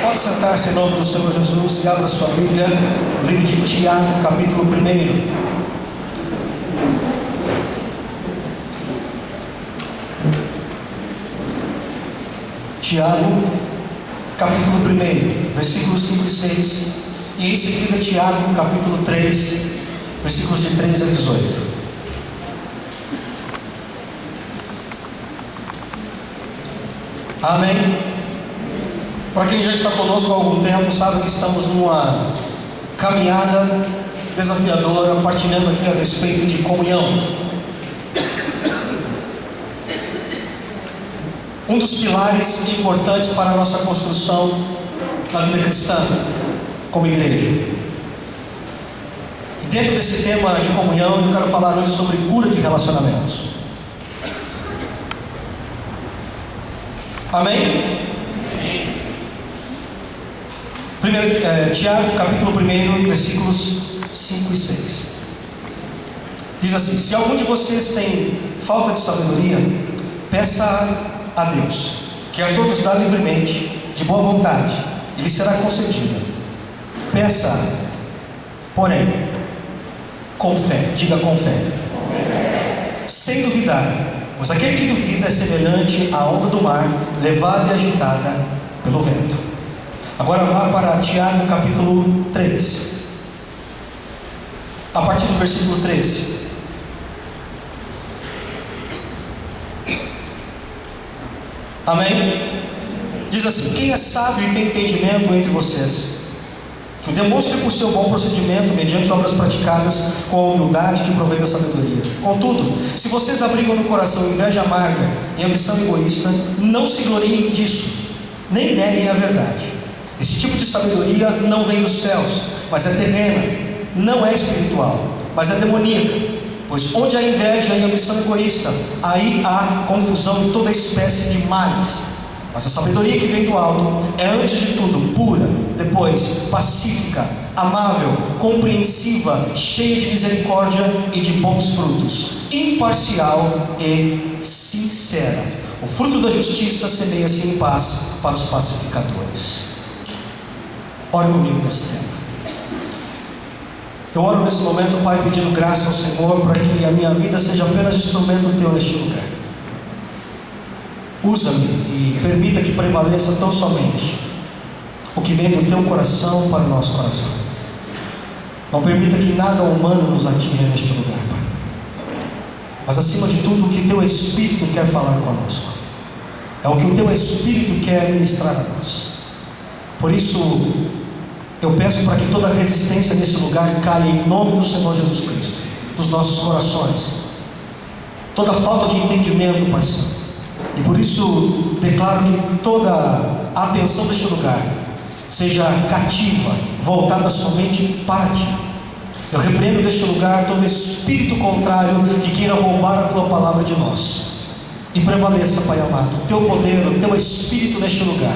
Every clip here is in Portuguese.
Pode sentar-se em nome do Senhor Jesus e abra sua Bíblia, no livro de Tiago, capítulo 1. Tiago, capítulo 1, versículos 5 e 6, e em seguida Tiago, capítulo 3, versículos de 13 a 18. Amém? Para quem já está conosco há algum tempo, sabe que estamos numa caminhada desafiadora, partilhando aqui a respeito de comunhão. Um dos pilares importantes para a nossa construção da vida cristã, como igreja. E dentro desse tema de comunhão, eu quero falar hoje sobre cura de relacionamentos. Amém? Tiago, capítulo 1, versículos 5 e 6. Diz assim: se algum de vocês tem falta de sabedoria, peça a Deus, que a todos dá livremente, de boa vontade, e lhe será concedida. Peça, porém, com fé. Diga com fé. Sem duvidar, pois aquele que duvida é semelhante à onda do mar, levada e agitada pelo vento. Agora vá para Tiago capítulo 3, a partir do versículo 13. Amém? Diz assim: quem é sábio e tem entendimento entre vocês, que o demonstre por seu bom procedimento, mediante obras praticadas com a humildade que provém da sabedoria. Contudo, se vocês abrigam no coração inveja amarga e ambição egoísta, não se gloriem disso, nem neguem a verdade. Esse tipo de sabedoria não vem dos céus, mas é terrena, não é espiritual, mas é demoníaca. Pois onde há inveja e ambição egoísta, aí há confusão e toda espécie de males. Mas a sabedoria que vem do alto é antes de tudo pura, depois pacífica, amável, compreensiva, cheia de misericórdia e de bons frutos, imparcial e sincera. O fruto da justiça semeia-se em paz para os pacificadores. Ore comigo nesse tempo. Eu oro nesse momento, Pai, pedindo graça ao Senhor para que a minha vida seja apenas instrumento Teu neste lugar. Usa-me e permita que prevaleça tão somente o que vem do Teu coração para o nosso coração. Não permita que nada humano nos atinja neste lugar, Pai. Mas acima de tudo, o que Teu Espírito quer falar conosco. É o que o Teu Espírito quer ministrar a nós. Por isso, eu peço para que toda resistência nesse lugar caia em nome do Senhor Jesus Cristo, dos nossos corações. Toda falta de entendimento, Pai Santo. E por isso declaro que toda a atenção deste lugar seja cativa, voltada somente para Ti. Eu repreendo deste lugar todo espírito contrário que queira roubar a Tua palavra de nós. E prevaleça, Pai amado, o Teu poder, o Teu Espírito neste lugar.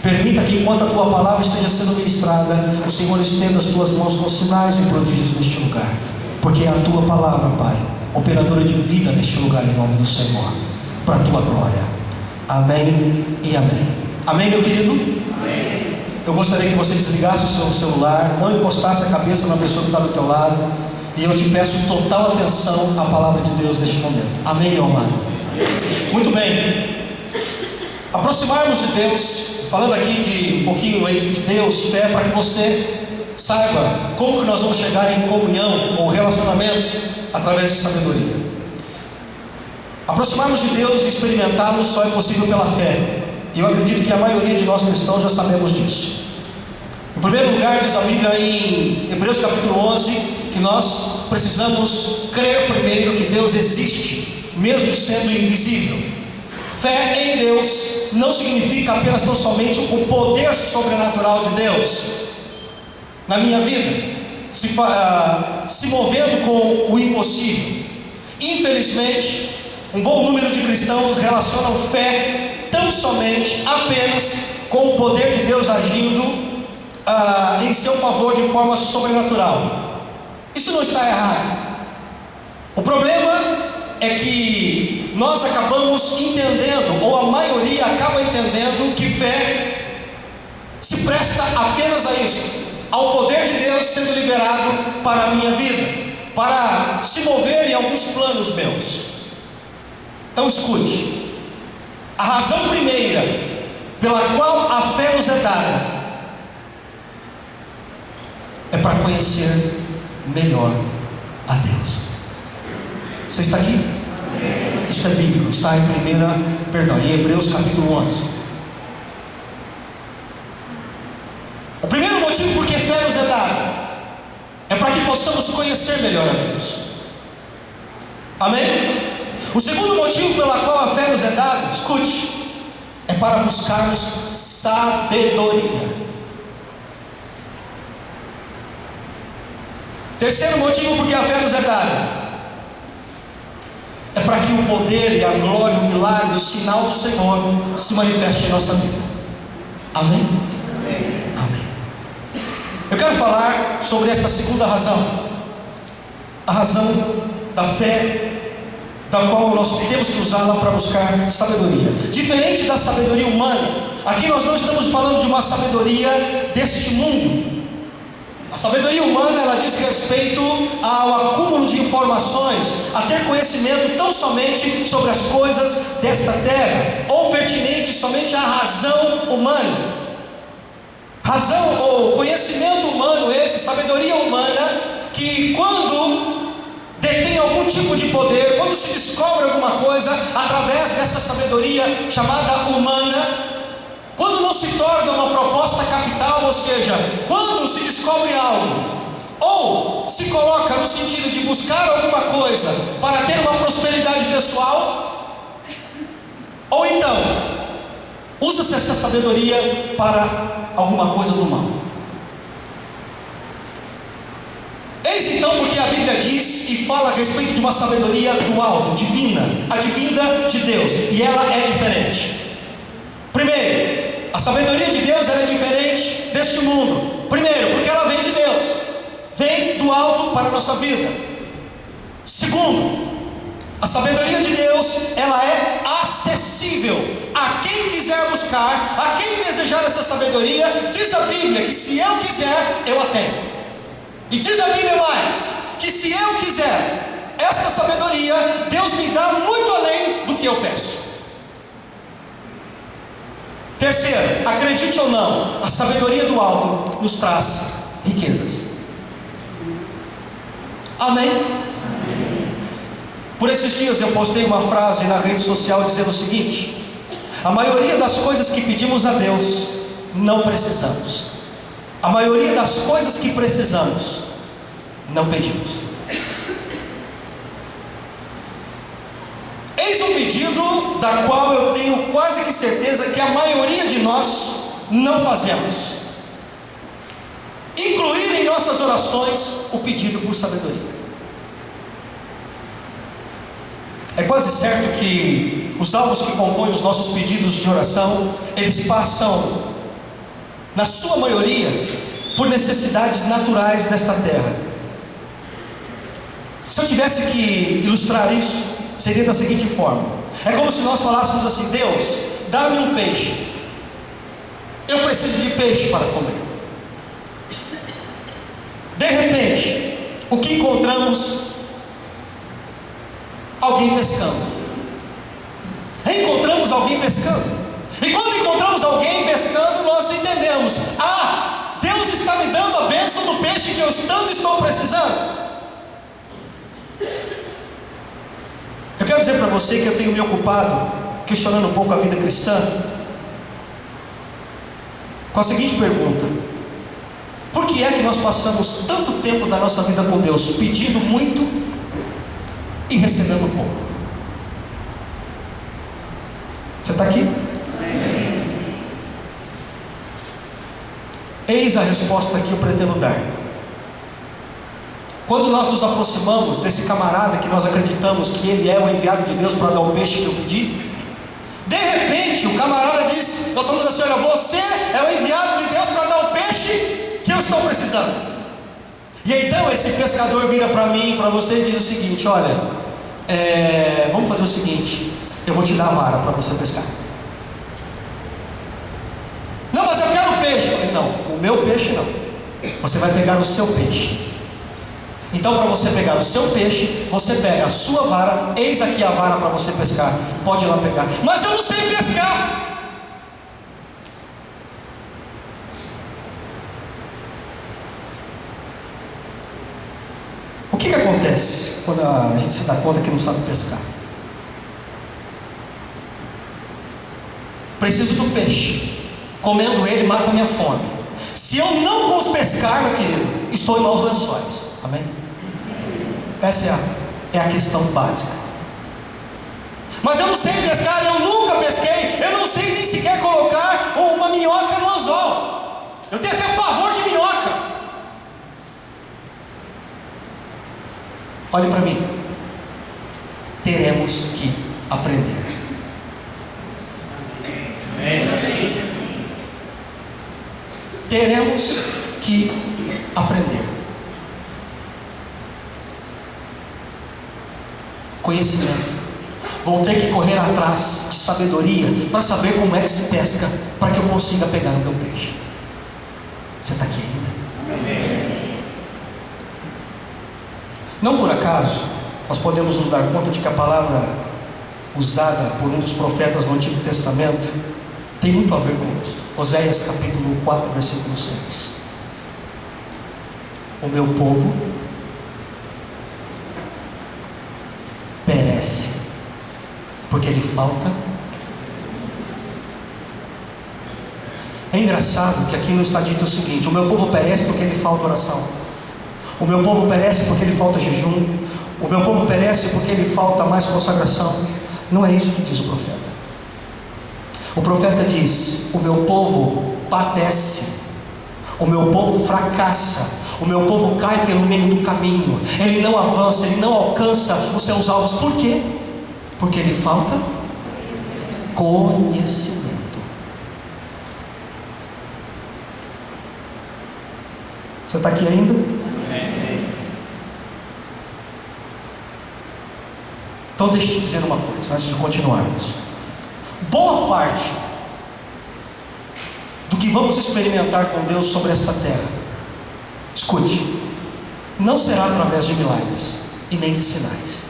Permita que enquanto a Tua palavra esteja sendo ministrada, o Senhor estenda as Tuas mãos com sinais e prodígios neste lugar. Porque é a Tua palavra, Pai, operadora de vida neste lugar, em nome do Senhor, para a Tua glória. Amém e amém. Amém, meu querido? Amém. Eu gostaria que você desligasse o seu celular, não encostasse a cabeça na pessoa que está do teu lado, e eu te peço total atenção à palavra de Deus neste momento. Amém, meu amado? Muito bem. Aproximarmos de Deus, falando aqui de um pouquinho de Deus, fé, para que você saiba como que nós vamos chegar em comunhão ou relacionamentos através de sabedoria. Aproximarmos de Deus e experimentá-lo só é possível pela fé. E eu acredito que a maioria de nós cristãos já sabemos disso. Em primeiro lugar, diz a Bíblia em Hebreus capítulo 11, que nós precisamos crer primeiro que Deus existe, mesmo sendo invisível. Fé em Deus não significa apenas tão somente o poder sobrenatural de Deus na minha vida, se movendo com o impossível. Infelizmente, um bom número de cristãos relacionam fé tão somente apenas com o poder de Deus agindo em seu favor de forma sobrenatural. Isso não está errado. O problema é que nós acabamos entendendo, ou a maioria acaba entendendo, que fé se presta resta apenas a isso, ao poder de Deus sendo liberado para a minha vida, para se mover em alguns planos meus. Então escute, a razão primeira pela qual a fé nos é dada é para conhecer melhor a Deus. Você está aqui? Isso é bíblico, está em Hebreus capítulo 11. O primeiro motivo por que fé nos é dada é para que possamos conhecer melhor a Deus. Amém? O segundo motivo pela qual a fé nos é dada, escute, é para buscarmos sabedoria. Terceiro motivo por que a fé nos é dada é para que o poder e a glória, o milagre, o sinal do Senhor se manifeste em nossa vida. Amém? Amém. Eu quero falar sobre esta segunda razão, a razão da fé, da qual nós temos que usá-la para buscar sabedoria. Diferente da sabedoria humana, aqui nós não estamos falando de uma sabedoria deste mundo. A sabedoria humana, ela diz respeito ao acúmulo de informações, a ter conhecimento tão somente sobre as coisas desta terra, ou pertinente somente à razão humana. Razão ou conhecimento humano esse, sabedoria humana, que quando detém algum tipo de poder, quando se descobre alguma coisa através dessa sabedoria chamada humana, quando não se torna uma proposta capital, ou seja, quando se descobre algo, ou se coloca no sentido de buscar alguma coisa para ter uma prosperidade pessoal, ou então usa-se essa sabedoria para alguma coisa do mal. Eis então porque a Bíblia diz e fala a respeito de uma sabedoria do alto, divina, advinda de Deus, e ela é diferente. Primeiro, a sabedoria de Deus ela é diferente deste mundo. Primeiro, porque ela vem de Deus, vem do alto para a nossa vida. Segundo, a sabedoria de Deus ela é acessível a quem quiser buscar, a quem desejar essa sabedoria. Diz a Bíblia que se eu quiser, eu a tenho. E diz a Bíblia mais, que se eu quiser esta sabedoria, Deus me dá muito além do que eu peço. Terceiro, acredite ou não, a sabedoria do alto nos traz riquezas. Amém? Por esses dias eu postei uma frase na rede social dizendo o seguinte: a maioria das coisas que pedimos a Deus, não precisamos. A maioria das coisas que precisamos, não pedimos. Eis um pedido da qual eu tenho quase que certeza que a maioria de nós não fazemos: incluir em nossas orações o pedido por sabedoria. É quase certo que os alvos que compõem os nossos pedidos de oração, eles passam, na sua maioria, por necessidades naturais desta terra. Se eu tivesse que ilustrar isso, seria da seguinte forma: é como se nós falássemos assim: Deus, dá-me um peixe, eu preciso de peixe para comer. De repente, o que encontramos? Alguém pescando. Encontramos alguém pescando. E quando encontramos alguém pescando, nós entendemos: ah, Deus está me dando a bênção do peixe que eu tanto estou precisando. Eu quero dizer para você que eu tenho me ocupado, questionando um pouco a vida cristã, com a seguinte pergunta: por que é que nós passamos tanto tempo da nossa vida com Deus pedindo muito e recebendo pouco? Você está aqui? Eis a resposta que eu pretendo dar. Quando nós nos aproximamos desse camarada que nós acreditamos que ele é o enviado de Deus para dar o peixe que eu pedi, de repente o camarada diz, nós falamos assim: olha, você é o enviado de Deus para dar o peixe que eu estou precisando. E então esse pescador vira para mim, para você, e diz o seguinte: olha, vamos fazer o seguinte, eu vou te dar a vara para você pescar. Não, mas eu quero peixe. Eu falei: não, meu peixe não. Você vai pegar o seu peixe. Então, para você pegar o seu peixe, você pega a sua vara. Eis aqui a vara para você pescar. Pode ir lá pegar. Mas eu não sei pescar. O que acontece quando a gente se dá conta que não sabe pescar? Preciso do peixe. Comendo ele, mata a minha fome. Se eu não pescar, meu querido, estou em maus lençóis. Amém? Essa é a questão básica. Mas eu não sei pescar, eu nunca pesquei. Eu não sei nem sequer colocar uma minhoca no anzol. Eu tenho até pavor de minhoca. Olhe para mim. Teremos que aprender. Teremos que aprender. Conhecimento. Vou ter que correr atrás de sabedoria para saber como é que se pesca, para que eu consiga pegar o meu peixe. Você está aqui ainda? Não por acaso nós podemos nos dar conta de que a palavra usada por um dos profetas no Antigo Testamento tem muito a ver conosco. Oséias capítulo 4, versículo 6. O meu povo perece porque lhe falta. É engraçado que aqui não está dito o seguinte: o meu povo perece porque lhe falta oração. O meu povo perece porque lhe falta jejum. O meu povo perece porque lhe falta mais consagração. Não é isso que diz o profeta. O profeta diz: o meu povo padece, o meu povo fracassa, o meu povo cai pelo meio do caminho, ele não avança, ele não alcança os seus alvos. Por quê? Porque lhe falta conhecimento. Você está aqui ainda? Então deixa eu te dizer uma coisa, antes de continuarmos. Boa parte do que vamos experimentar com Deus sobre esta terra, escute, não será através de milagres e nem de sinais.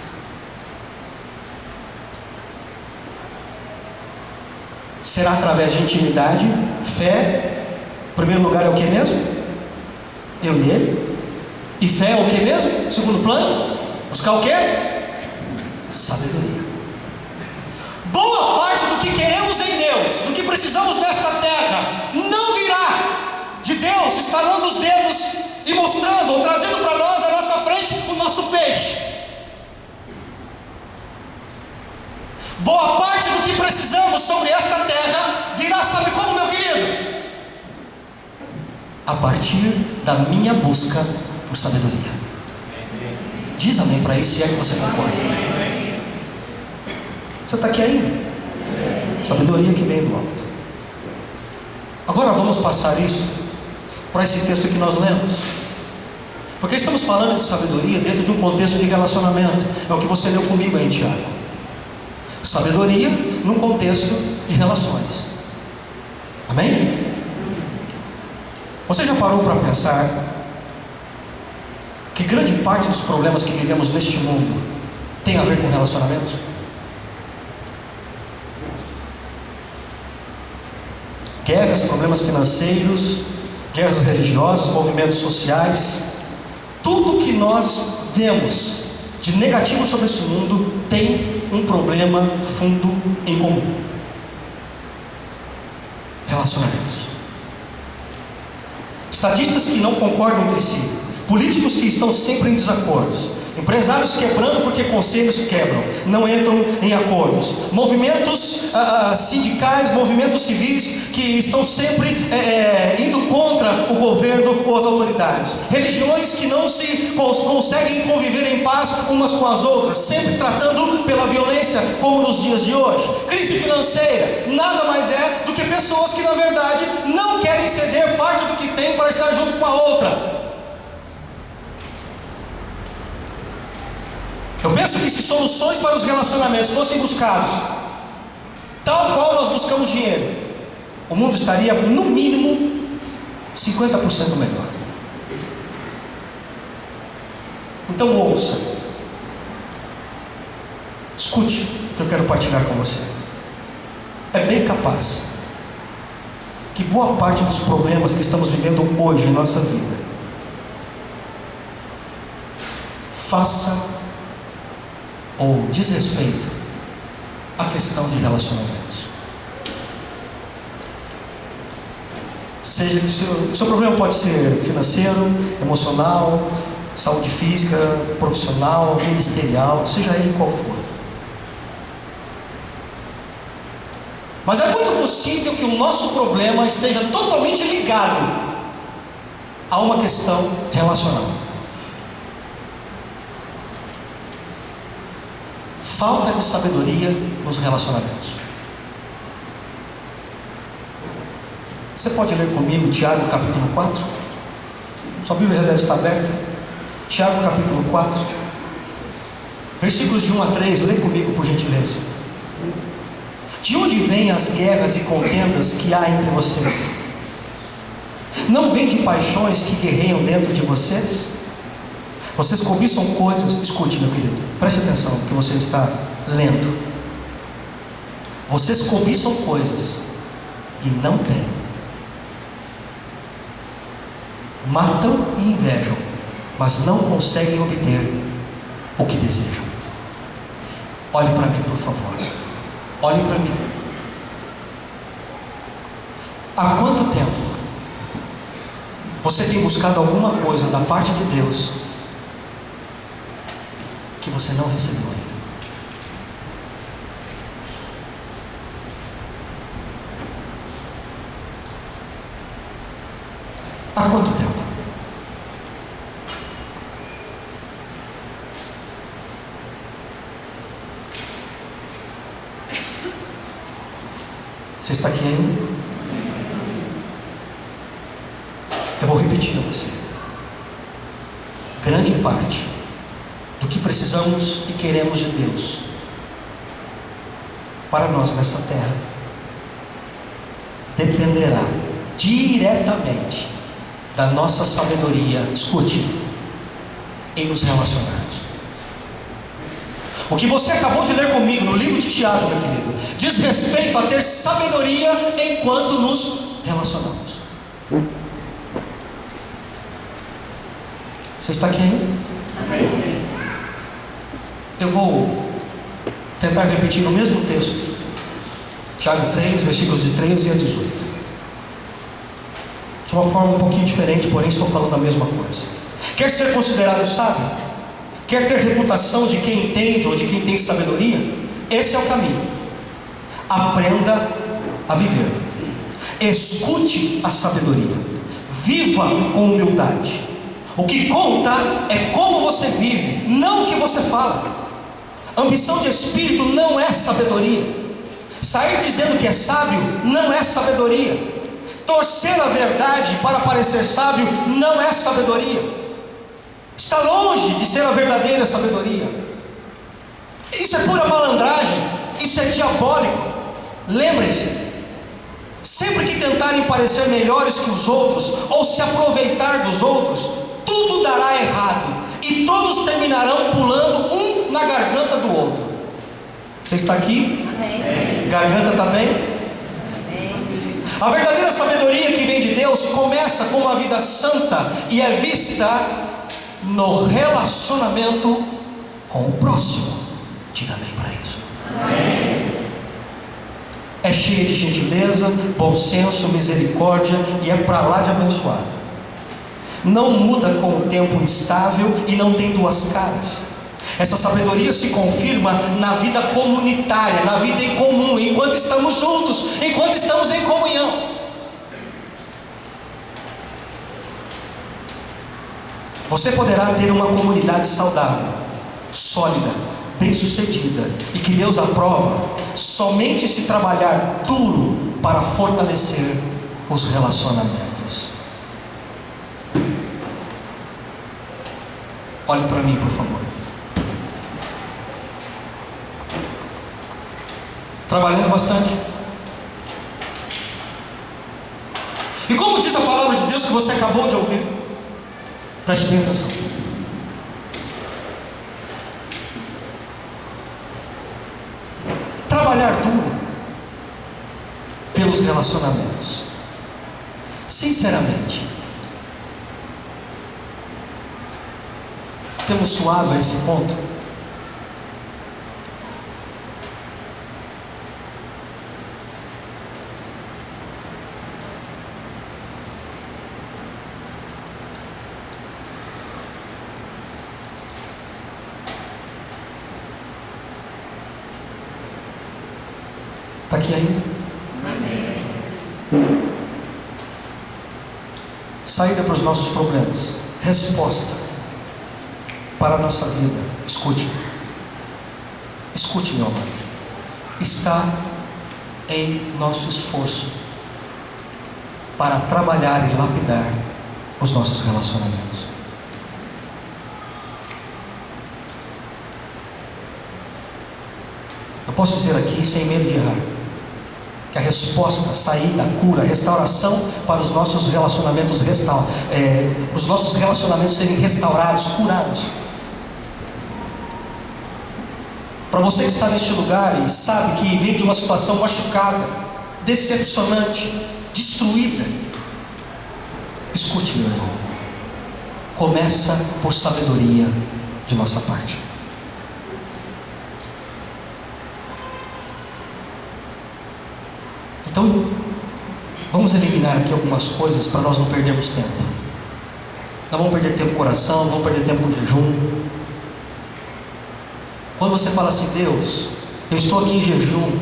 Será através de intimidade, fé. Em primeiro lugar é o que mesmo? Eu e ele. E fé é o que mesmo? Segundo plano, buscar o que? Sabedoria. Boa parte do que queremos em Deus, do que precisamos nesta terra, não virá de Deus estalando os dedos e mostrando ou trazendo para nós à nossa frente o nosso peixe. Boa parte do que precisamos sobre esta terra virá, sabe como, meu querido? A partir da minha busca por sabedoria. Diz amém para isso, se é que você concorda. Você está aqui ainda? Sabedoria que vem do alto. Agora vamos passar isso para esse texto que nós lemos, porque estamos falando de sabedoria dentro de um contexto de relacionamento. É o que você leu comigo aí, Tiago. Sabedoria num contexto de relações. Amém? Você já parou para pensar que grande parte dos problemas que vivemos neste mundo tem a ver com relacionamentos? Guerras, problemas financeiros, guerras religiosas, movimentos sociais, tudo que nós vemos de negativo sobre esse mundo tem um problema fundo em comum: relacionamentos. Estadistas que não concordam entre si, políticos que estão sempre em desacordos, empresários quebrando porque conselhos quebram, não entram em acordos, movimentos sindicais, movimentos civis que estão sempre indo contra o governo ou as autoridades, religiões que não se conseguem conviver em paz umas com as outras, sempre tratando pela violência, como nos dias de hoje. Crise financeira nada mais é do que pessoas que na verdade não querem ceder parte do que tem para estar junto com a outra. Eu penso que se soluções para os relacionamentos fossem buscados tal qual nós buscamos dinheiro, o mundo estaria no mínimo 50-50. 50% melhor. Então ouça, escute o que eu quero partilhar com você. É bem capaz que boa parte dos problemas que estamos vivendo hoje em nossa vida faça ou diz respeito à questão de relacionamentos. Seja que o seu problema pode ser financeiro, emocional, saúde física, profissional, ministerial, seja ele qual for. Mas é muito possível que o nosso problema esteja totalmente ligado a uma questão relacional. Falta de sabedoria nos relacionamentos. Você pode ler comigo Tiago capítulo 4? Sua Bíblia já deve estar aberta. Tiago capítulo 4, versículos de 1 a 3, lê comigo por gentileza. De onde vêm as guerras e contendas que há entre vocês? Não vêm de paixões que guerreiam dentro de vocês? Vocês cobiçam coisas, escute meu querido, preste atenção no que você está lendo. Vocês cobiçam coisas e não têm. Matam e invejam, mas não conseguem obter o que desejam. Olhe para mim, por favor. Olhe para mim. Há quanto tempo você tem buscado alguma coisa da parte de Deus que você não recebeu ainda? Há quanto tempo? Você está aqui ainda? Eu vou repetir a você. Grande parte do que precisamos e queremos de Deus para nós nessa terra dependerá diretamente da nossa sabedoria, escute, em nos relacionarmos. O que você acabou de ler comigo no livro de Tiago, meu querido, diz respeito a ter sabedoria enquanto nos relacionamos. Você está aqui ainda? Amém. Eu vou tentar repetir o mesmo texto, Tiago 3, versículos de 13 a 18, de uma forma um pouquinho diferente, porém estou falando a mesma coisa. Quer ser considerado sábio? Quer ter reputação de quem entende ou de quem tem sabedoria? Esse é o caminho. Aprenda a viver. Escute a sabedoria. Viva com humildade. O que conta é como você vive, não o que você fala. Ambição de espírito não é sabedoria. Sair dizendo que é sábio não é sabedoria. Torcer a verdade para parecer sábio não é sabedoria. Está longe de ser a verdadeira sabedoria. Isso é pura malandragem. Isso é diabólico. Lembrem-se, sempre que tentarem parecer melhores que os outros ou se aproveitar dos outros, tudo dará errado e todos terminarão pulando um na garganta do outro. Você está aqui? Amém. Garganta está bem? Amém. A verdadeira sabedoria que vem de Deus começa com uma vida santa e é vista no relacionamento com o próximo. Diga amém para isso. Amém. É cheia de gentileza, bom senso, misericórdia e é para lá de abençoada. Não muda com o tempo instável e não tem duas caras. Essa sabedoria se confirma na vida comunitária, na vida em comum, enquanto estamos juntos, enquanto estamos em comunhão. Você poderá ter uma comunidade saudável, sólida, bem-sucedida e que Deus aprova somente se trabalhar duro para fortalecer os relacionamentos. Olhe para mim, por favor. Trabalhando bastante. E como diz a palavra de Deus que você acabou de ouvir, preste bem atenção. Trabalhar duro pelos relacionamentos, sinceramente, temos suado a esse ponto? Está aqui ainda? Amém. Saída para os nossos problemas, resposta para a nossa vida. Escute, meu amado, está em nosso esforço para trabalhar e lapidar os nossos relacionamentos. Eu posso dizer aqui, sem medo de errar, que a resposta, a saída, a cura, a restauração para os nossos relacionamentos, os nossos relacionamentos serem restaurados, curados. Para você que está neste lugar e sabe que vem de uma situação machucada, decepcionante, destruída, escute, meu irmão, começa por sabedoria de nossa parte. Então, vamos eliminar aqui algumas coisas para nós não perdermos tempo. Não vamos perder tempo com oração, não vamos perder tempo com jejum. Quando você fala assim, Deus, eu estou aqui em jejum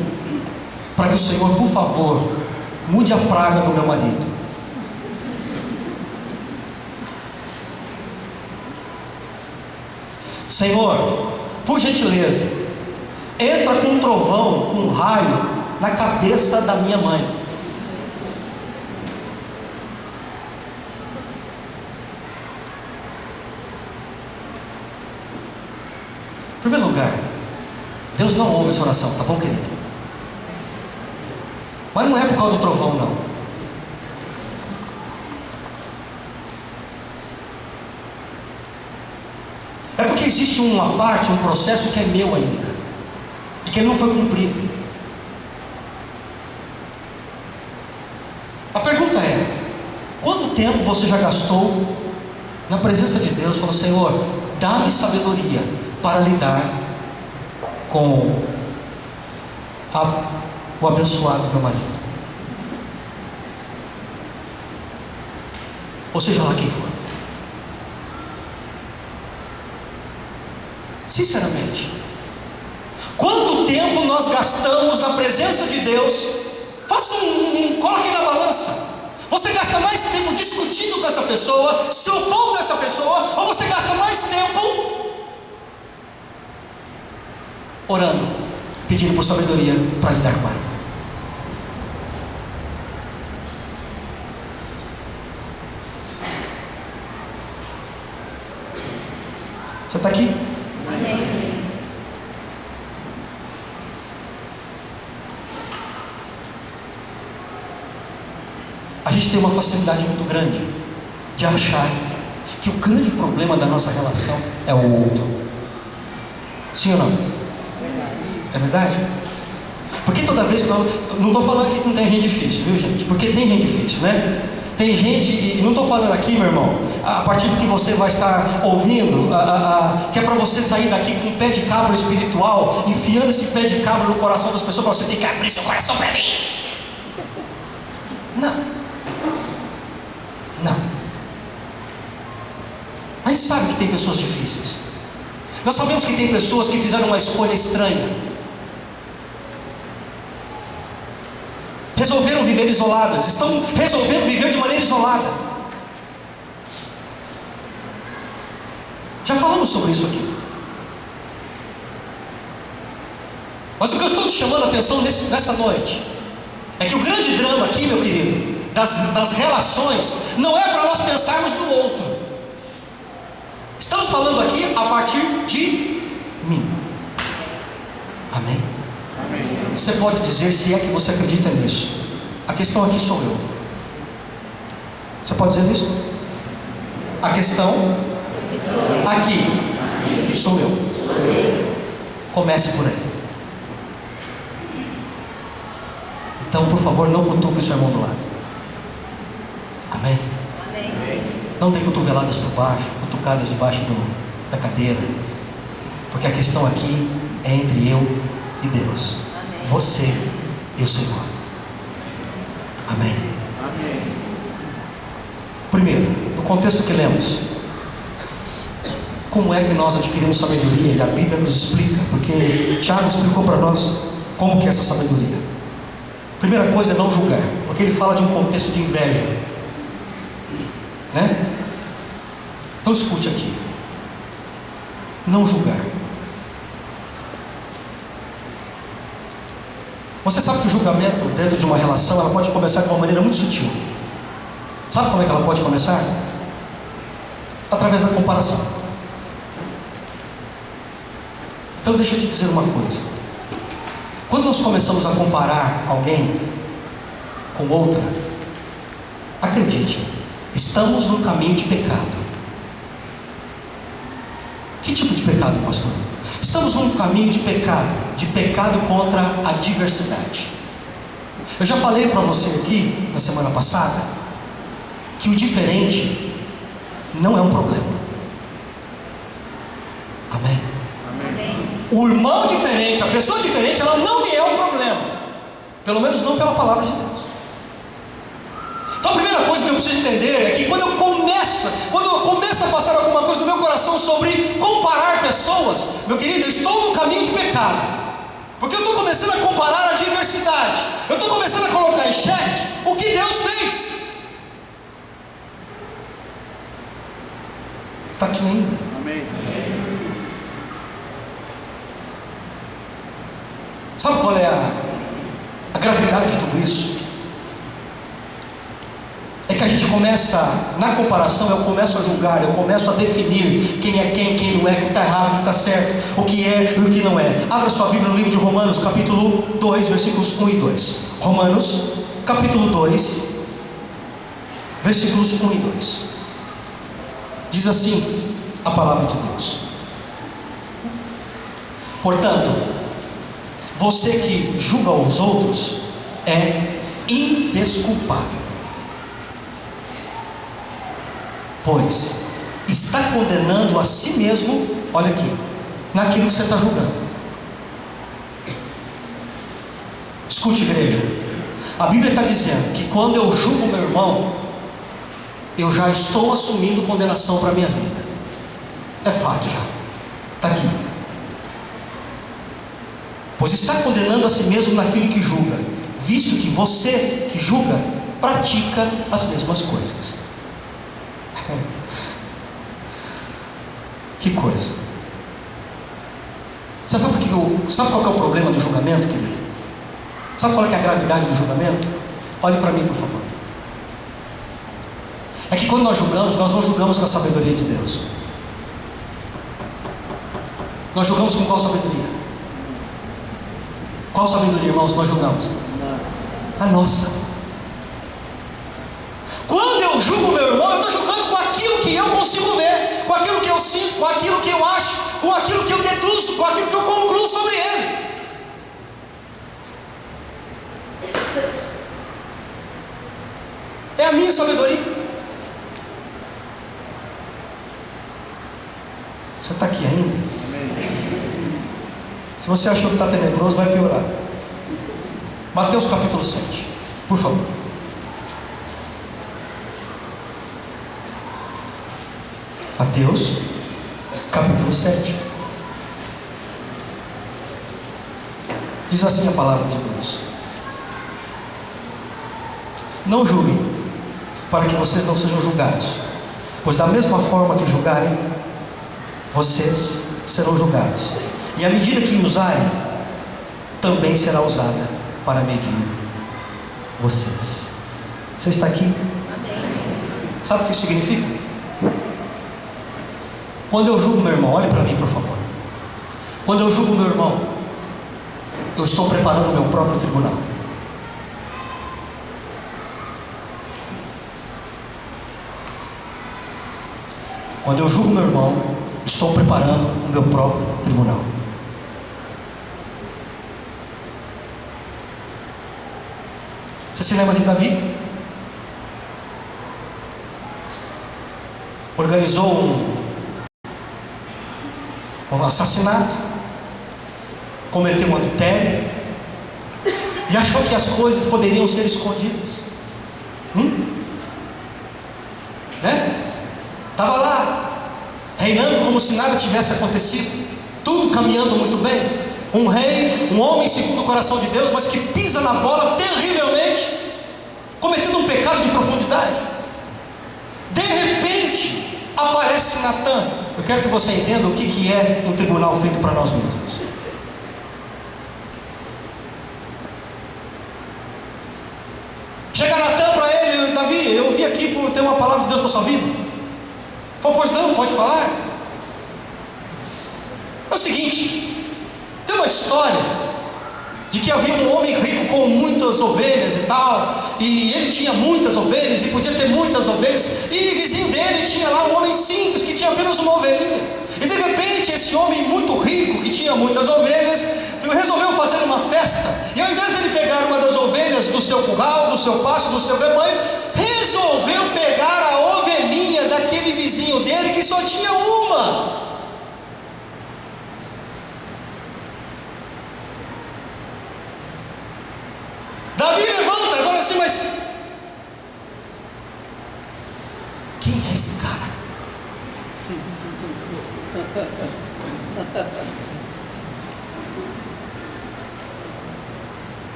para que o Senhor, por favor, mude a praga do meu marido. Senhor, por gentileza, entra com um trovão, com um raio na cabeça da minha mãe. Em primeiro lugar, Deus não ouve essa oração, tá bom, querido? Mas não é por causa do trovão, não. É porque existe uma parte, um processo que é meu ainda, e que ele não foi cumprido. A pergunta é: quanto tempo você já gastou na presença de Deus, falou, Senhor, dá-me sabedoria para lidar com o abençoado do meu marido, ou seja lá quem for. Sinceramente, quanto tempo nós gastamos na presença de Deus? Faça coloque na balança. Você gasta mais tempo discutindo com essa pessoa, se opondo a essa pessoa, ou você gasta mais tempo orando, pedindo por sabedoria para lidar com ela? Você está aqui? Amém. A gente tem uma facilidade muito grande de achar que o grande problema da nossa relação é o outro. Sim ou não? É verdade? Porque toda vez que não estou falando que não tem gente difícil, viu, gente? Porque tem gente difícil, né? Tem gente, e não estou falando aqui, meu irmão, a partir do que você vai estar ouvindo, que é para você sair daqui com um pé de cabra espiritual, enfiando esse pé de cabra no coração das pessoas, você tem que abrir seu coração para mim. Não. Mas sabe que tem pessoas difíceis. Nós sabemos que tem pessoas que fizeram uma escolha estranha, resolveram viver isoladas, estão resolvendo viver de maneira isolada. Já falamos sobre isso aqui. Mas o que eu estou te chamando a atenção nessa noite é que o grande drama aqui, meu querido, das relações, não é para nós pensarmos no outro. Estamos falando aqui a partir de mim. Amém? Amém. Você pode dizer se é que você acredita nisso. A questão aqui sou eu. Você pode dizer isso? A questão aqui sou eu. Comece por aí. Então, por favor, não cutuque o seu irmão do lado. Amém? Amém. Não dê cotoveladas por baixo, cutucadas debaixo da cadeira. Porque a questão aqui é entre eu e Deus. Amém. Você e o Senhor. Amém? Amém. Primeiro, no contexto que lemos, como é que nós adquirimos sabedoria? E a Bíblia nos explica, porque Tiago explicou para nós como que é essa sabedoria. Primeira coisa é não julgar, porque ele fala de um contexto de inveja, né? Então escute aqui. Não julgar. Você sabe que o julgamento dentro de uma relação, ela pode começar de uma maneira muito sutil. Sabe como é que ela pode começar? Através da comparação. Então deixa eu te dizer uma coisa. Quando nós começamos a comparar alguém com outra, acredite, estamos num caminho de pecado. Que tipo de pecado, pastor? Estamos num caminho de pecado contra a diversidade. Eu já falei para você aqui, na semana passada, que o diferente não é um problema. Amém? Amém. O irmão diferente, a pessoa diferente, ela não me é um problema. Pelo menos não pela palavra de Deus. Então a primeira coisa que eu preciso entender é que quando eu começo a passar alguma coisa no meu coração sobre comparar pessoas, meu querido, eu estou no caminho de pecado. Porque eu estou começando a comparar a diversidade. Eu estou começando a colocar em xeque o que Deus fez. Está aqui ainda. Amém. Sabe qual é a gravidade de tudo isso? É que a gente começa, na comparação, eu começo a julgar, eu começo a definir quem é quem não é, o que está errado, o que está certo, o que é e o que não é. Abra sua Bíblia no livro de Romanos, capítulo 2, versículos 1 e 2. Romanos, capítulo 2, versículos 1 e 2. Diz assim a palavra de Deus: portanto, você que julga os outros é indesculpável, pois está condenando a si mesmo, olha aqui, naquilo que você está julgando. Escute, igreja, a Bíblia está dizendo que quando eu julgo meu irmão, eu já estou assumindo condenação para a minha vida. É fato já, está aqui. Pois está condenando a si mesmo naquilo que julga, visto que você que julga pratica as mesmas coisas. Que coisa. Você sabe qual que é o problema do julgamento, querido? Sabe qual é a gravidade do julgamento? Olhe para mim, por favor. É que quando nós julgamos, nós não julgamos com a sabedoria de Deus. Nós julgamos com qual sabedoria? Qual sabedoria, irmãos, nós julgamos? A nossa. Quando eu julgo meu irmão, eu estou julgando com aquilo que eu consigo ver, com aquilo que eu sinto, com aquilo que eu acho, com aquilo que eu deduzo, com aquilo que eu concluo sobre ele. É a minha sabedoria. Você está aqui ainda? Se você achou que está tenebroso, vai piorar. Mateus capítulo 7, por favor. Mateus capítulo 7. Diz assim a palavra de Deus: não julguem, para que vocês não sejam julgados, pois da mesma forma que julgarem, vocês serão julgados, e a medida que usarem também será usada para medir vocês. Você está aqui? Sabe o que isso significa? Quando eu julgo meu irmão, olhe para mim, por favor. Quando eu julgo meu irmão, eu estou preparando o meu próprio tribunal. Quando eu julgo meu irmão, estou preparando o meu próprio tribunal. Você se lembra de Davi? Organizou um assassinato, cometeu um adultério e achou que as coisas poderiam ser escondidas. Estava lá, reinando como se nada tivesse acontecido, tudo caminhando muito bem. Um rei, um homem segundo o coração de Deus, mas que pisa na bola terrivelmente, cometendo um pecado de profundidade. De repente, aparece Natan. Eu quero que você entenda o que é um tribunal feito para nós mesmos. Chega Natan para ele: Davi, eu vim aqui por ter uma palavra de Deus para sua vida. Falou: pois não, pode falar. É o seguinte, tem uma história de que havia um homem rico com muitas ovelhas e tal, e ele tinha muitas ovelhas e podia ter muitas ovelhas, e vizinho dele tinha lá um homem simples que tinha apenas uma ovelhinha. E de repente esse homem muito rico que tinha muitas ovelhas resolveu fazer uma festa, e ao invés dele pegar uma das ovelhas do seu curral, do seu pasto, do seu rebanho, resolveu pegar a ovelhinha daquele vizinho dele que só tinha uma. Davi levanta e fala assim: mas quem é esse cara?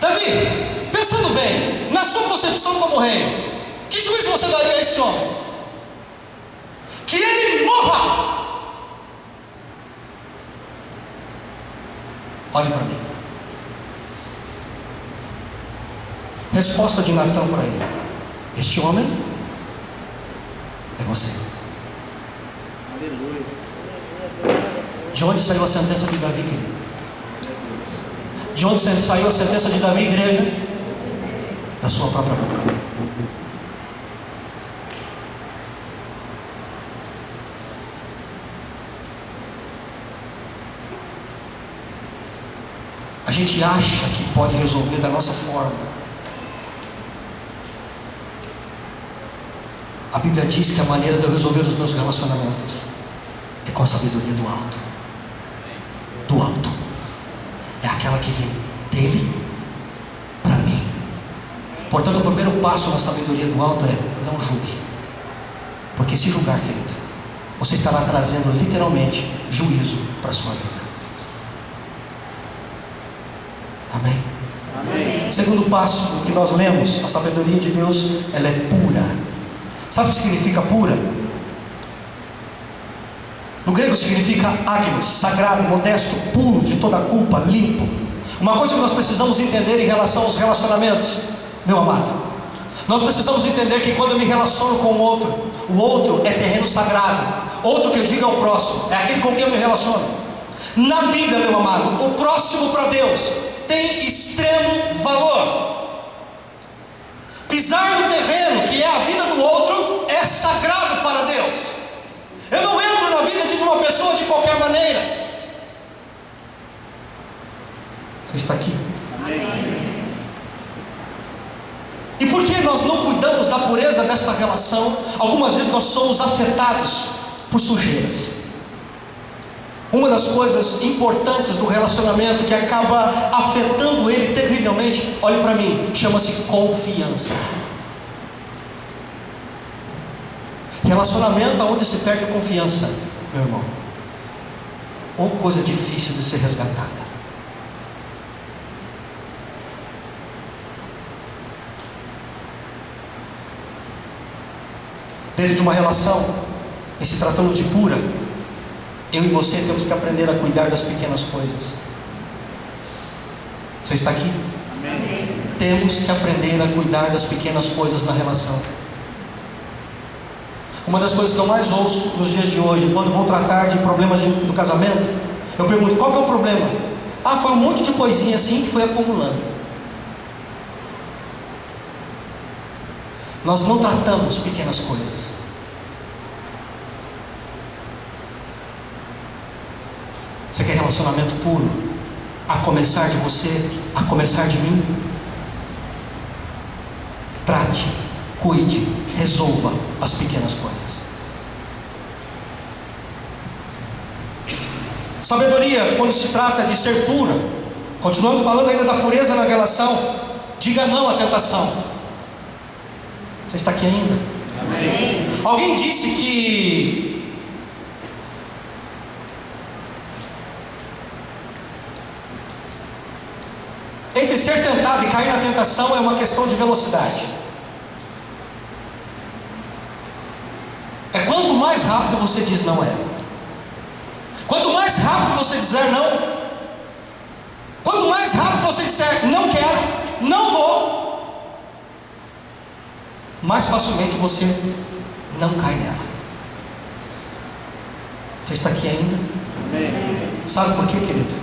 Davi, pensando bem, na sua concepção como rei, que juízo você daria a esse homem? Que ele morra! Olhe para mim. Resposta de Natan para ele: este homem é você. Aleluia. De onde saiu a sentença de Davi, querido? De onde saiu a sentença de Davi, igreja? Da sua própria boca. A gente acha que pode resolver da nossa forma. A Bíblia diz que a maneira de eu resolver os meus relacionamentos é com a sabedoria do alto. Do alto. É aquela que vem dele para mim. Portanto, o primeiro passo na sabedoria do alto é: não julgue. Porque se julgar, querido, você estará trazendo literalmente juízo para a sua vida. Amém? Amém. Segundo passo que nós lemos: a sabedoria de Deus, ela é pura. Sabe o que significa pura? No grego significa agnos, sagrado, modesto, puro, de toda culpa, limpo. Uma coisa que nós precisamos entender em relação aos relacionamentos, meu amado, nós precisamos entender que quando eu me relaciono com o outro é terreno sagrado. Outro que eu digo é o próximo, é aquele com quem eu me relaciono. Na Bíblia, meu amado, o próximo para Deus tem extremo valor. Pisar no terreno que é a vida do outro é sagrado para Deus. Eu não entro na vida de uma pessoa de qualquer maneira. Você está aqui? Amém. E por que nós não cuidamos da pureza desta relação? Algumas vezes nós somos afetados por sujeiras. Uma das coisas importantes do relacionamento que acaba afetando ele terrivelmente, olhe para mim, chama-se confiança. Relacionamento onde se perde a confiança, meu irmão, ou coisa difícil de ser resgatada. Dentro de uma relação, em se tratando de pura, eu e você temos que aprender a cuidar das pequenas coisas. Você está aqui? Amém. Temos que aprender a cuidar das pequenas coisas na relação. Uma das coisas que eu mais ouço nos dias de hoje, quando vou tratar de problemas do casamento, eu pergunto: qual que é o problema? Ah, foi um monte de coisinha assim que foi acumulando. Nós não tratamos pequenas coisas. relacionamento puro, a começar de você, a começar de mim. Trate, cuide, resolva as pequenas coisas. Sabedoria, quando se trata de ser pura, continuando falando ainda da pureza na relação, diga não à tentação. Você está aqui ainda? Amém. Alguém disse que entre ser tentado e cair na tentação é uma questão de velocidade. É quanto mais rápido você diz não é. Quanto mais rápido você dizer não, quanto mais rápido você disser não quero, não vou, mais facilmente você não cai nela. Você está aqui ainda? Amém. Sabe por quê, querido?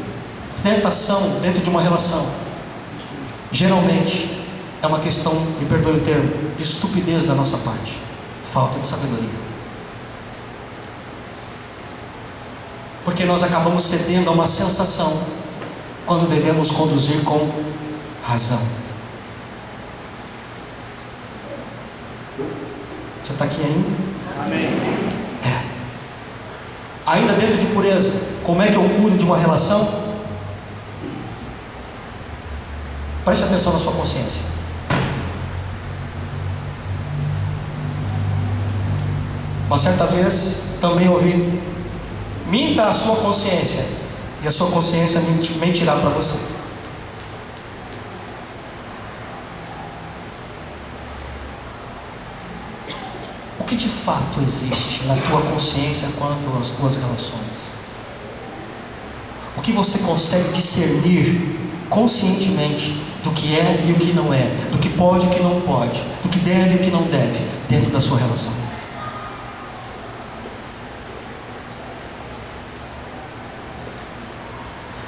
Tentação dentro de uma relação geralmente é uma questão, me perdoe o termo, de estupidez da nossa parte, falta de sabedoria. Porque nós acabamos cedendo a uma sensação quando devemos conduzir com razão. Você está aqui ainda? Amém. Ainda dentro de pureza, como é que eu cuido de uma relação? Preste atenção na sua consciência. Uma certa vez também ouvi: minta a sua consciência, e a sua consciência mentirá para você. O que de fato existe na tua consciência quanto às tuas relações? O que você consegue discernir conscientemente do que é e o que não é, do que pode e o que não pode, do que deve e o que não deve dentro da sua relação?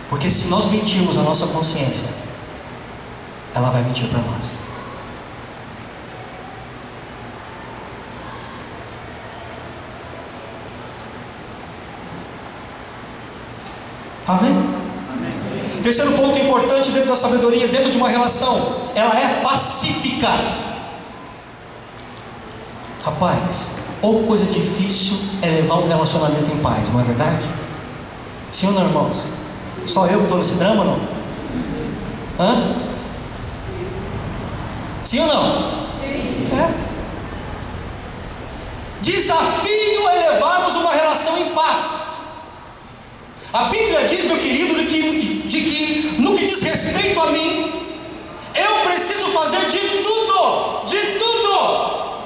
Porque se nós mentirmos a nossa consciência, ela vai mentir para nós. Amém? Amém. Terceiro ponto importante dentro da sabedoria, dentro de uma relação, ela é pacífica. Rapaz, ou coisa difícil é levar um relacionamento em paz, não é verdade? Sim ou não, irmãos? Só eu que estou nesse drama, não? Hã? Sim ou não? Sim. É. Desafio é levarmos uma relação em paz. A Bíblia diz, meu querido, de que no que diz respeito a mim, eu preciso fazer de tudo,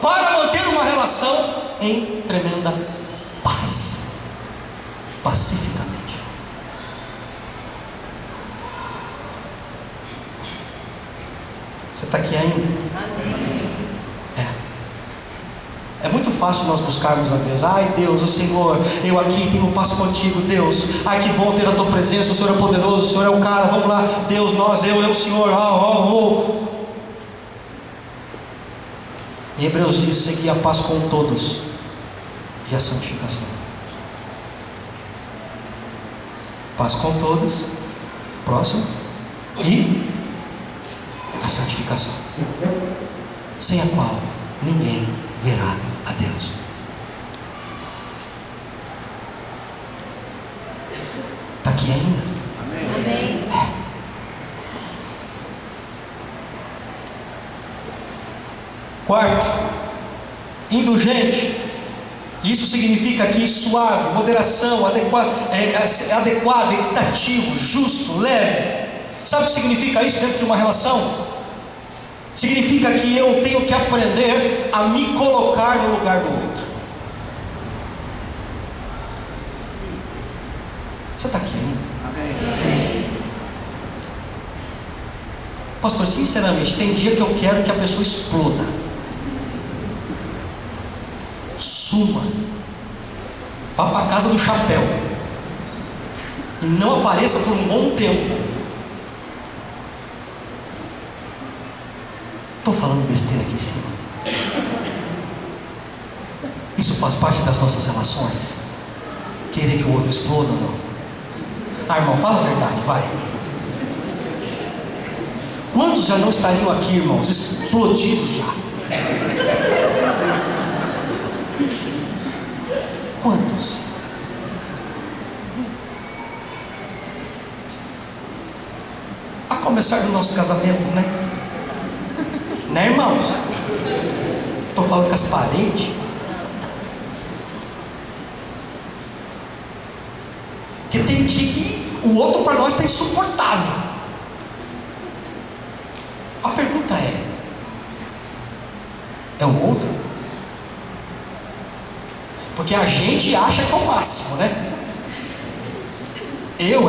para manter uma relação em tremenda paz, pacificamente. Você está aqui ainda? Amém. É muito fácil nós buscarmos a Deus. Ai Deus, o Senhor, eu aqui tenho paz contigo, Deus. Ai que bom ter a tua presença, o Senhor é poderoso, o Senhor é o cara, vamos lá, Deus, nós, eu, o Senhor. Em Hebreus diz: seguir a paz com todos e a santificação. Paz com todos, próximo, e a santificação, sem a qual ninguém verá a Deus. Está aqui ainda? Amém. Quarto, indulgente. Isso significa aqui suave, moderação, adequado, equitativo, justo, leve. Sabe o que significa isso dentro de uma relação? Significa que eu tenho que aprender a me colocar no lugar do outro. Você está aqui ainda? Amém. Pastor, sinceramente, tem dia que eu quero que a pessoa exploda, suma, vá para a casa do chapéu e não apareça por um bom tempo. Estou falando besteira aqui em cima. Isso faz parte das nossas relações. Querer que o outro exploda ou não? Ah, irmão, fala a verdade, vai. Quantos já não estariam aqui, irmãos, explodidos já? Quantos? A começar do nosso casamento, né? Né, irmãos? Estou falando com as paredes. Porque tem dia que o outro para nós está insuportável. A pergunta é o outro? Porque a gente acha que é o máximo, né?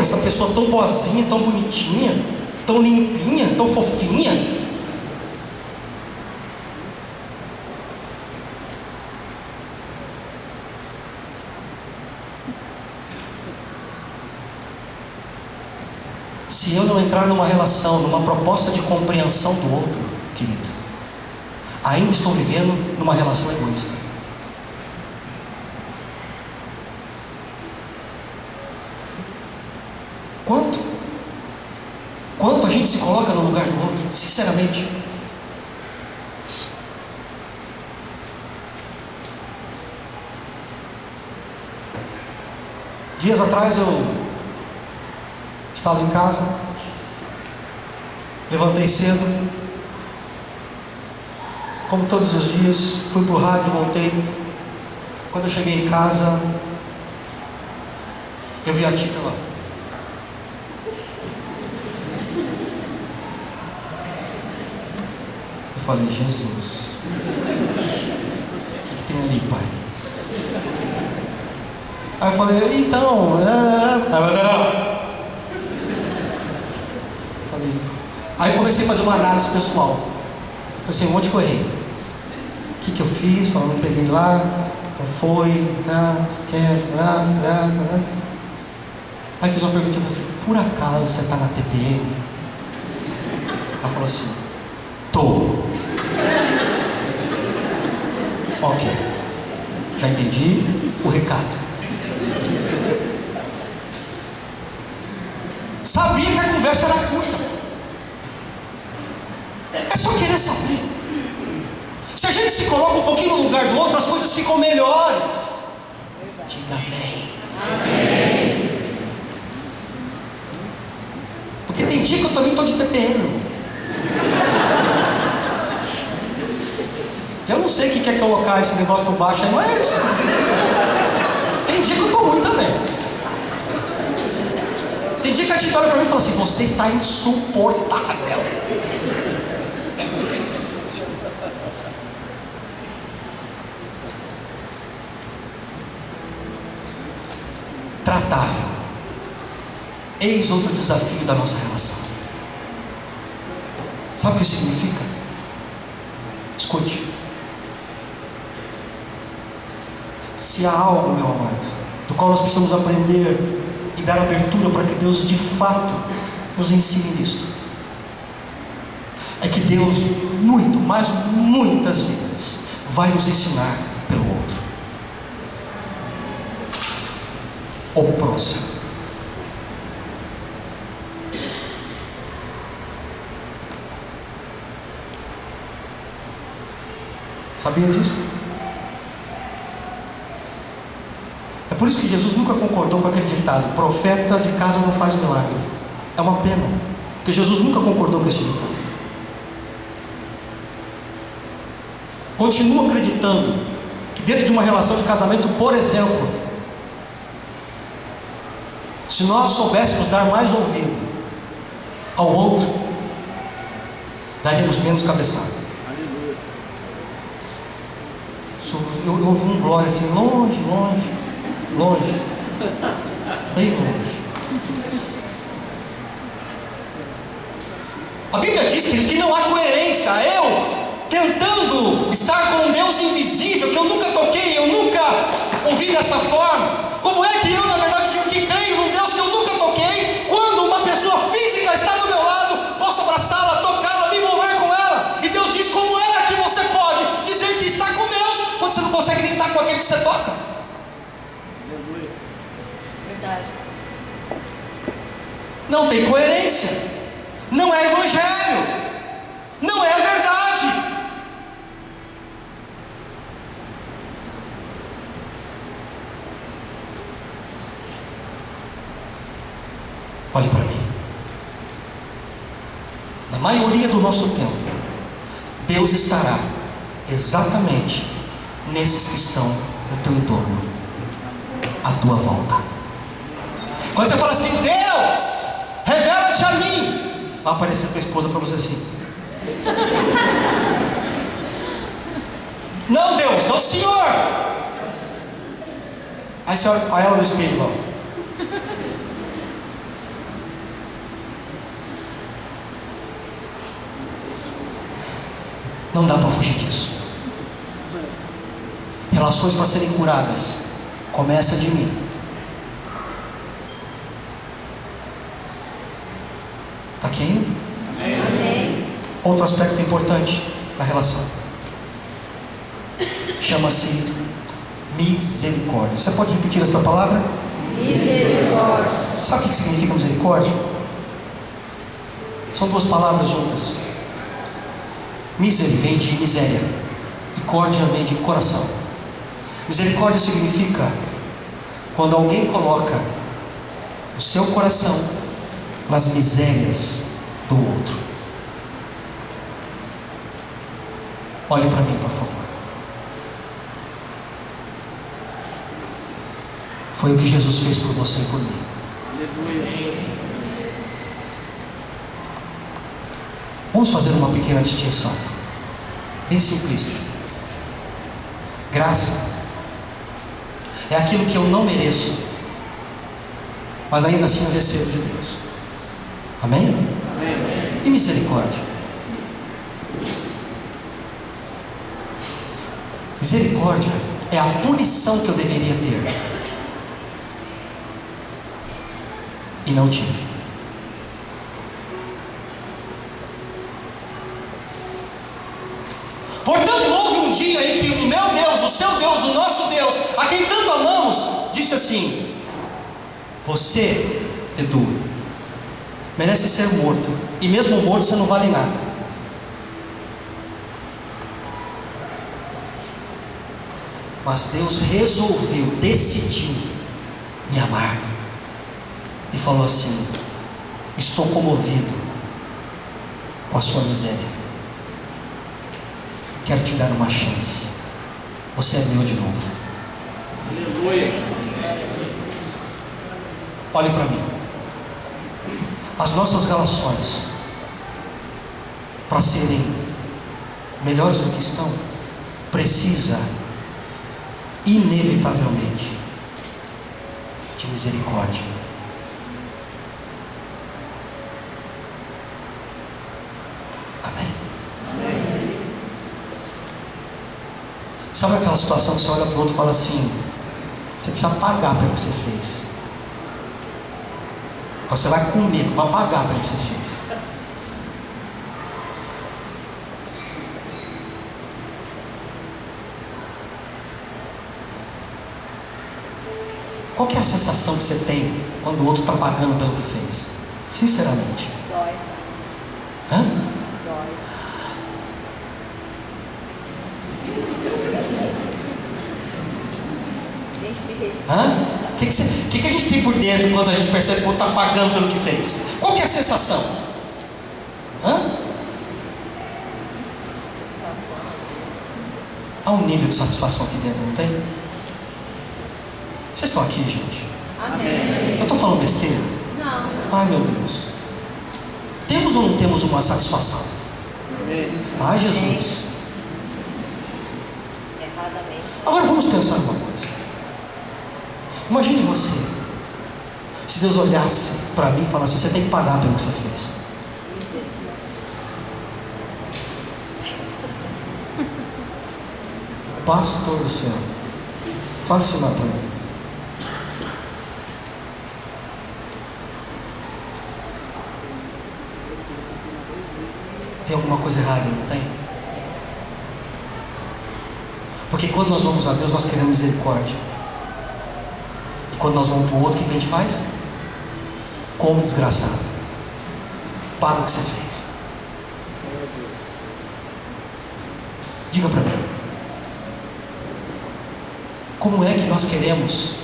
Essa pessoa tão boazinha, tão bonitinha, tão limpinha, tão fofinha. Se eu não entrar numa relação, numa proposta de compreensão do outro, querido, ainda estou vivendo numa relação egoísta. Quanto a gente se coloca no lugar do outro, sinceramente. Dias atrás eu estava em casa, levantei cedo, como todos os dias, fui pro rádio, voltei. Quando eu cheguei em casa, eu vi a Tita lá. Eu falei, Jesus, o que tem ali, pai? Aí eu falei, então, Aí comecei a fazer uma análise pessoal. Pensei, onde que eu errei? O que eu fiz? Falei, não peguei lá, não foi, esquece, nada. Aí fiz uma pergunta assim, por acaso você está na TPM? Ela falou assim, tô. Ok, já entendi o recado. Sabia que a conversa era curta. É só querer saber. Se a gente se coloca um pouquinho no lugar do outro, as coisas ficam melhores. Diga amém. Amém. Porque tem dia que eu também estou de TPM. Eu não sei quem quer colocar esse negócio por baixo aí, mas tem dia que eu estou ruim também. Tem dia que a Tita olha para mim e fala assim, você está insuportável. Tratável. Eis outro desafio da nossa relação. Sabe o que isso significa? Escute. Se há algo, meu amado, do qual nós precisamos aprender e dar abertura para que Deus de fato nos ensine isto, é que Deus muito, mas muitas vezes vai nos ensinar pelo outro, o próximo. Sabia disso? É por isso que Jesus nunca concordou com aquele ditado, profeta de casa não faz milagre. É uma pena, porque Jesus nunca concordou com esse ditado. Continuo acreditando que dentro de uma relação de casamento, por exemplo, se nós soubéssemos dar mais ouvido ao outro, daríamos menos cabeçada. Eu ouvi um glória assim, longe, bem longe. A Bíblia diz, querido, que não há coerência. Eu tentando estar com um Deus invisível, que eu nunca toquei, eu nunca ouvi dessa forma. Como é que eu, na verdade, digo que creio num Deus que eu nunca toquei, quando uma pessoa física está do meu lado, posso abraçá-la, tocá-la, me envolver com ela? E Deus diz, como é que você pode dizer que está com Deus, quando você não consegue nem estar com aquele que você toca? Verdade. não tem coerência, não é evangelho, não é a verdade. Olhe para mim. Na maioria do nosso tempo, Deus estará exatamente nesses que estão no teu entorno, à tua volta. Quando você fala assim, Deus, revela-te a mim, vai aparecer tua esposa para você assim. Não, Deus, é o Senhor. Aí você olha ela no espelho, ó. Não dá para fugir disso. Relações para serem curadas começa de mim. Está aqui ainda? Amém. Outro aspecto importante na relação chama-se misericórdia. Você pode repetir esta palavra? Misericórdia. Sabe o que significa misericórdia? São duas palavras juntas. Misery vem de miséria e córdia vem de coração. Misericórdia significa quando alguém coloca o seu coração nas misérias do outro. Olhe para mim, por favor. Foi o que Jesus fez por você e por mim. Aleluia. Vamos fazer uma pequena distinção, bem simplista. Graça é aquilo que eu não mereço, mas ainda assim eu recebo de Deus. Amém? Amém. E misericórdia? Misericórdia é a punição que eu deveria ter e não tive. Portanto, houve um dia em que o meu Deus, o seu Deus, o nosso Deus, a quem tanto amamos, disse assim: você, Edu, merece ser morto, e mesmo morto você não vale nada. Mas Deus resolveu, decidiu me amar e falou assim: estou comovido com a sua miséria. Quero te dar uma chance. Você é meu de novo. Aleluia. Olhe para mim. As nossas relações, para serem melhores do que estão, precisa inevitavelmente de misericórdia. Amém? Sabe aquela situação que você olha para o outro e fala assim: você precisa pagar pelo que você fez. Você vai comer, vai pagar pelo que você fez. Qual que é a sensação que você tem quando o outro está pagando pelo que fez? Sinceramente. Dói. Hã? Dói. Hã? O que a gente tem por dentro quando a gente percebe que o outro está pagando pelo que fez? Qual que é a sensação? Hã? Há um nível de satisfação aqui dentro, não tem? Vocês estão aqui, gente? Amém. Eu estou falando besteira? Não. Ai, meu Deus. Temos ou não temos uma satisfação? Amém. Ai, Jesus. Erradamente. Agora vamos pensar uma coisa. Imagine você, se Deus olhasse para mim e falasse: você tem que pagar pelo que você fez. Pastor do céu, fala assim lá para mim. Tem alguma coisa errada aí, não tem? Porque quando nós vamos a Deus, nós queremos misericórdia. E quando nós vamos para o outro, o que a gente faz? Come, desgraçado. Paga o que você fez. Diga para mim, como é que nós queremos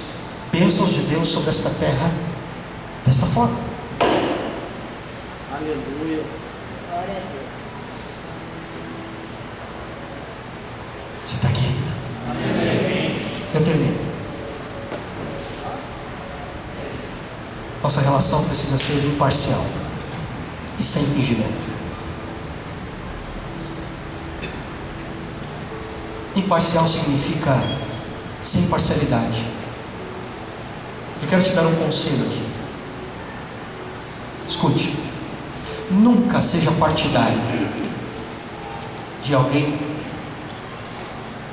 bênçãos de Deus sobre esta terra desta forma? Aleluia. Glória a Deus. Você está aqui ainda? Amém. Eu termino. Nossa relação precisa ser imparcial e sem fingimento. Imparcial significa sem parcialidade. Eu quero te dar um conselho aqui. Escute. Nunca seja partidário de alguém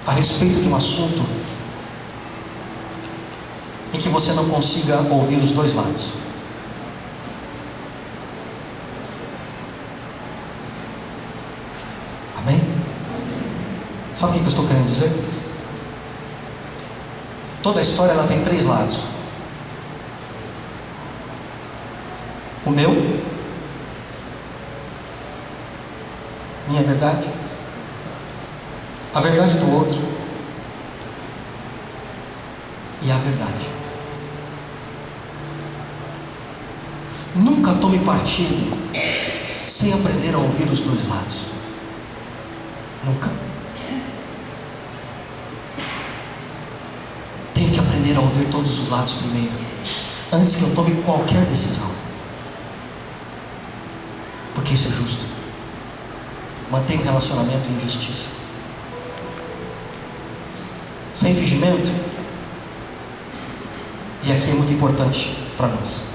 a respeito de um assunto em que você não consiga ouvir os dois lados. Amém? Sabe o que eu estou querendo dizer? Toda a história ela tem 3 lados. O meu, minha verdade, a verdade do outro e a verdade. Nunca tome partido sem aprender a ouvir os dois lados. Nunca. Tenho que aprender a ouvir todos os lados primeiro, antes que eu tome qualquer decisão, porque isso é justo. Mantenha o relacionamento em justiça, sem fingimento. E aqui é muito importante para nós.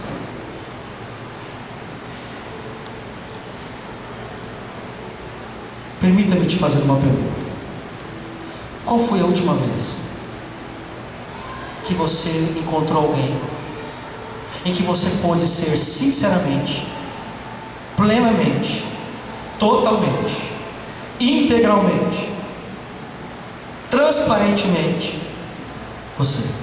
Permita-me te fazer uma pergunta. Qual foi a última vez que você encontrou alguém em que você pôde ser sinceramente, plenamente, totalmente, integralmente, transparentemente você?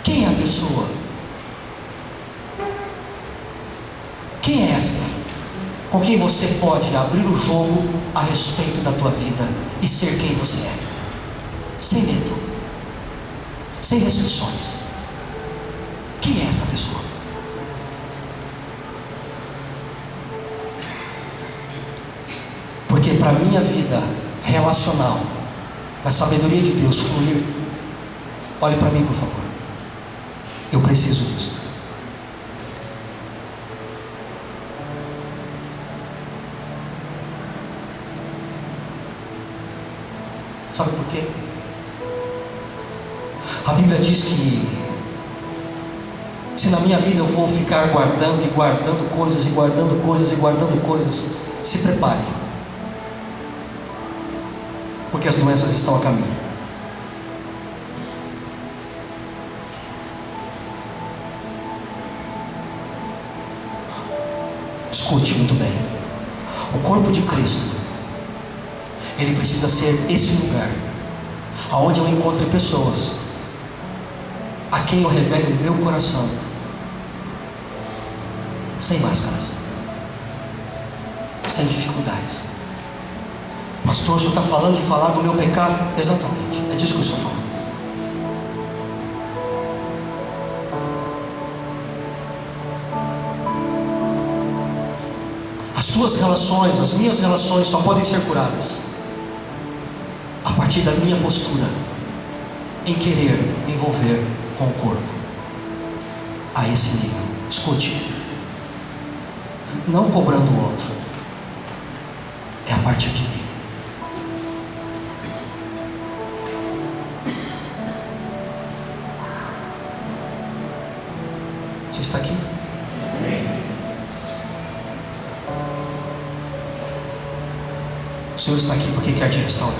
Quem é a pessoa? Quem é esta com quem você pode abrir o jogo a respeito da tua vida e ser quem você é, sem medo, sem restrições? Quem é esta pessoa? Porque para a minha vida relacional, na sabedoria de Deus fluir, olhe para mim, por favor. Eu preciso disso. Sabe por quê? A Bíblia diz que se na minha vida eu vou ficar guardando e guardando coisas e guardando coisas e guardando coisas, se prepare, porque as doenças estão a caminho. Escute muito bem. O corpo de Cristo, ele precisa ser esse lugar aonde eu encontre pessoas a quem eu revele o meu coração, sem máscaras, sem dificuldades. Pastor, o senhor está falando de falar do meu pecado? Exatamente, é disso que eu estou falando. As tuas relações, as minhas relações só podem ser curadas a partir da minha postura em querer me envolver com o corpo a esse nível. Escute, não cobrando o outro, é a partir de mim. Você está aqui? O Senhor está aqui porque quer te restaurar.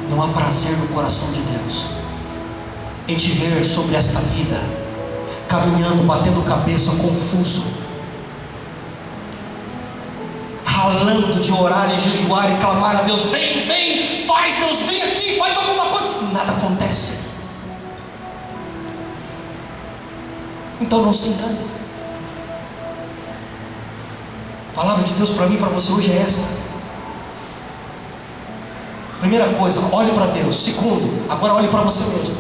Não há prazer no coração de Deus em te ver sobre esta vida, caminhando, batendo cabeça, confuso, falando de orar e jejuar e clamar a Deus: vem, vem, faz, Deus, vem aqui, faz alguma coisa. Nada acontece. Então não se engane. A palavra de Deus para mim e para você hoje é esta. Primeira coisa, olhe para Deus. Segundo, agora olhe para você mesmo.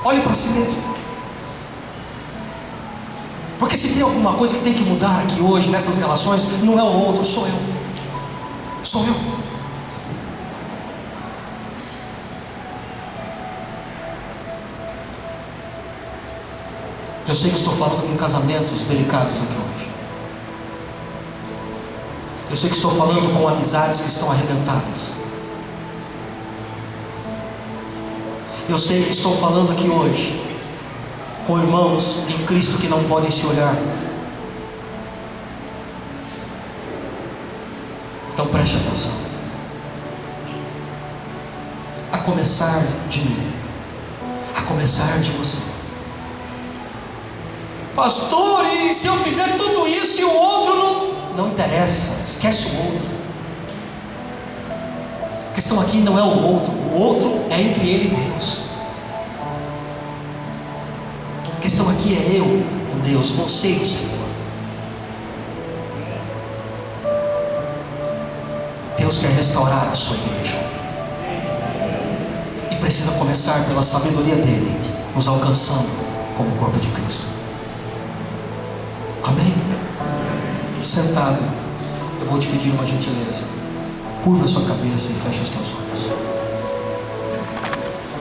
Olhe para si mesmo. Porque se tem alguma coisa que tem que mudar aqui hoje, nessas relações, não é o outro, sou eu. Sou eu. Eu sei que estou falando com casamentos delicados aqui hoje. Eu sei que estou falando com amizades que estão arrebentadas. Eu sei que estou falando aqui hoje com irmãos em Cristo que não podem se olhar. Então preste atenção. A começar de mim, a começar de você. Pastor, e se eu fizer tudo isso e o outro não interessa, esquece o outro. A questão aqui não é o outro é entre ele e Deus. A questão aqui é eu com Deus, você e o Senhor. Deus quer restaurar a sua igreja e precisa começar pela sabedoria dele, nos alcançando como corpo de Cristo. Amém? Sentado, eu vou te pedir uma gentileza. Curva a sua cabeça e feche os teus olhos.